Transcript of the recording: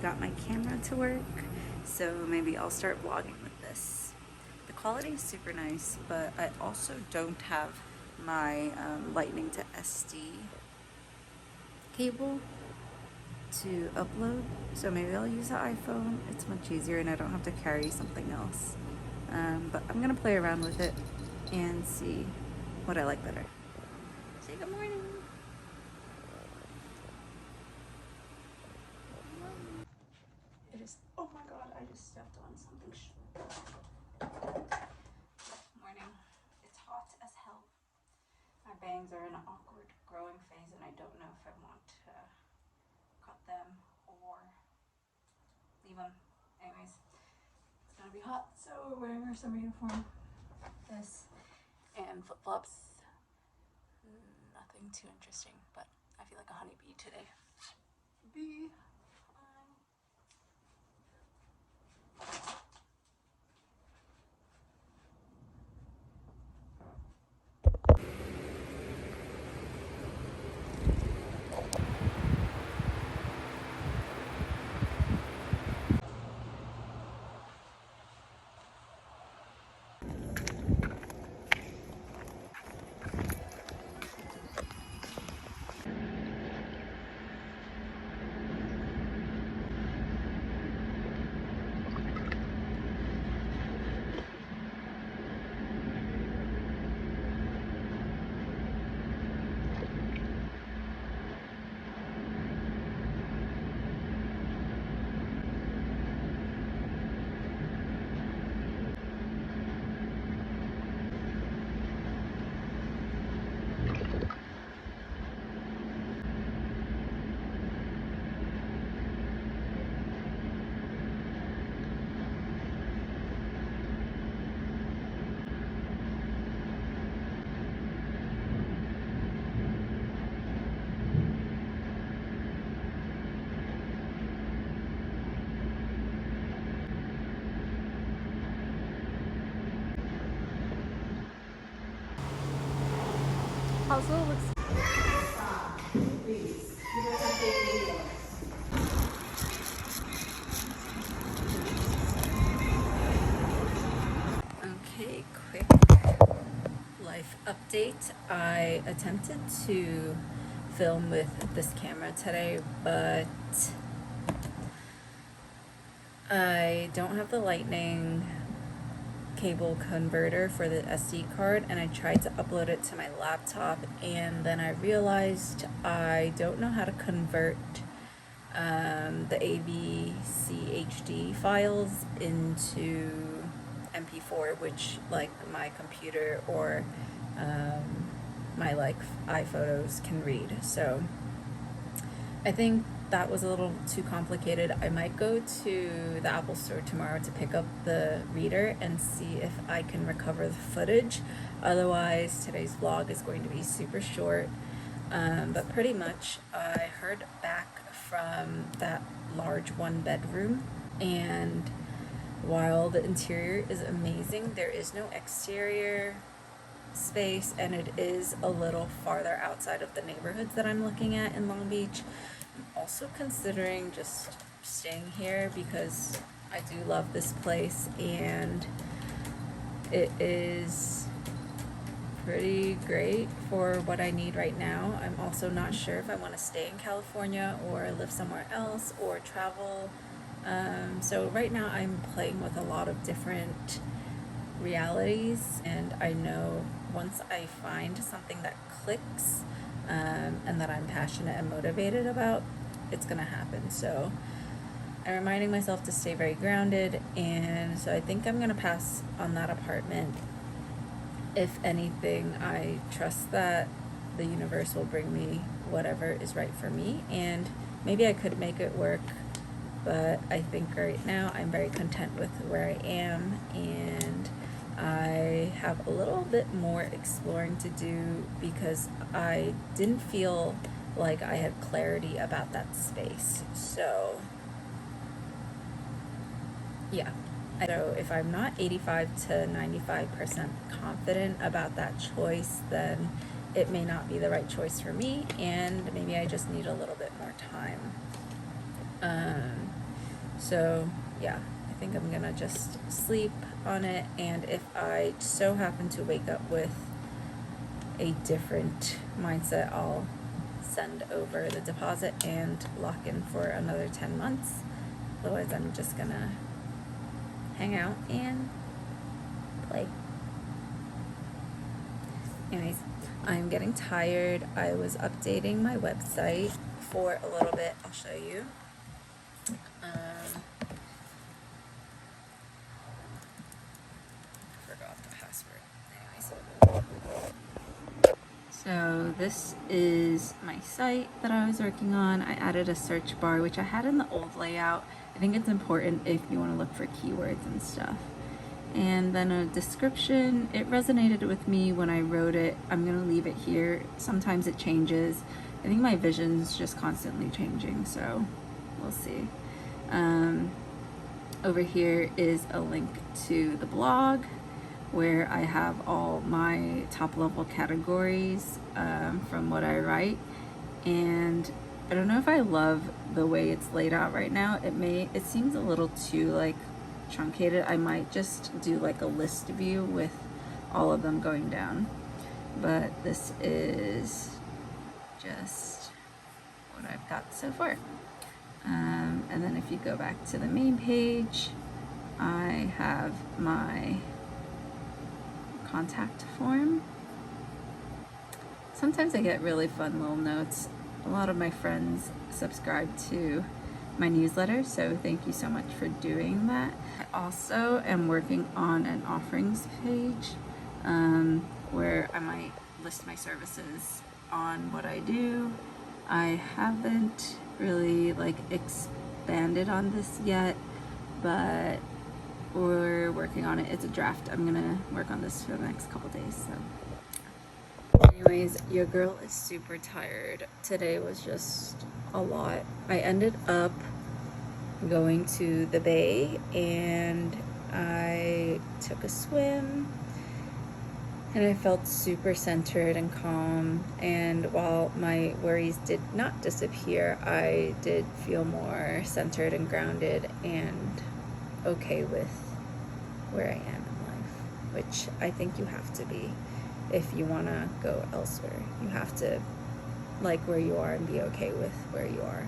got my camera to work, so maybe I'll start vlogging with this. The quality is super nice, but I also don't have my lightning to SD cable to upload, so maybe I'll use the iPhone. It's much easier and I don't have to carry something else. But I'm gonna play around with it and see what I like better. Say good morning. It is, oh my god, I just stepped on something. Morning. It's hot as hell. My bangs are in an awkward growing phase and I don't know if I want to cut them or leave them. Anyways, it's gonna be hot, so we're wearing our summer uniform. This and flip-flops. Nothing too interesting, but I feel like a honeybee today. Bee. House looks. Okay, quick life update. I attempted to film with this camera today, but I don't have the lightning cable converter for the SD card, and I tried to upload it to my laptop, and then I realized I don't know how to convert the AVCHD files into MP4, which like my computer or my like iPhotos can read. So I think that was a little too complicated. I might go to the Apple store tomorrow to pick up the reader and see if I can recover the footage. Otherwise, today's vlog is going to be super short. But pretty much I heard back from that large one bedroom, and while the interior is amazing, there is no exterior space, and it is a little farther outside of the neighborhoods that I'm looking at in Long Beach. I'm also considering just staying here because I do love this place and it is pretty great for what I need right now. I'm also not sure if I want to stay in California or live somewhere else or travel. So right now I'm playing with a lot of different realities, and I know once I find something that clicks and that I'm passionate and motivated about, it's gonna happen. So I'm reminding myself to stay very grounded, and so I think I'm gonna pass on that apartment. If anything, I trust that the universe will bring me whatever is right for me, and maybe I could make it work, but I think right now I'm very content with where I am, and I have a little bit more exploring to do because I didn't feel like I had clarity about that space. So yeah. So if I'm not 85 to 95% confident about that choice, then it may not be the right choice for me, and maybe I just need a little bit more time. So yeah, I think I'm gonna just sleep on it, and if I so happen to wake up with a different mindset, I'll send over the deposit and lock in for another 10 months. Otherwise, I'm just gonna hang out and play. Anyways, I'm getting tired. I was updating my website for a little bit. I'll show you. Forgot the password. Anyways. So this is my site that I was working on. I added a search bar, which I had in the old layout. I think it's important if you want to look for keywords and stuff. And then a description. It resonated with me when I wrote it. I'm gonna leave it here. Sometimes it changes. I think my vision's just constantly changing, so we'll see. Over here is a link to the blog where I have all my top level categories from what I write. And I don't know if I love the way it's laid out right now. It seems a little too like truncated. I might just do like a list view with all of them going down. But this is just what I've got so far. And then if you go back to the main page, I have my contact form. Sometimes I get really fun little notes. A lot of my friends subscribe to my newsletter, so thank you so much for doing that. I also am working on an offerings page where I might list my services on what I do. I haven't really like expanded on this yet, but we're working on it. It's a draft. I'm gonna work on this for the next couple days. So anyways, your girl is super tired. Today was just a lot. I ended up going to the bay and I took a swim and I felt super centered and calm, and while my worries did not disappear, I did feel more centered and grounded and okay with where I am in life, which I think you have to be if you want to go elsewhere. You have to like where you are and be okay with where you are.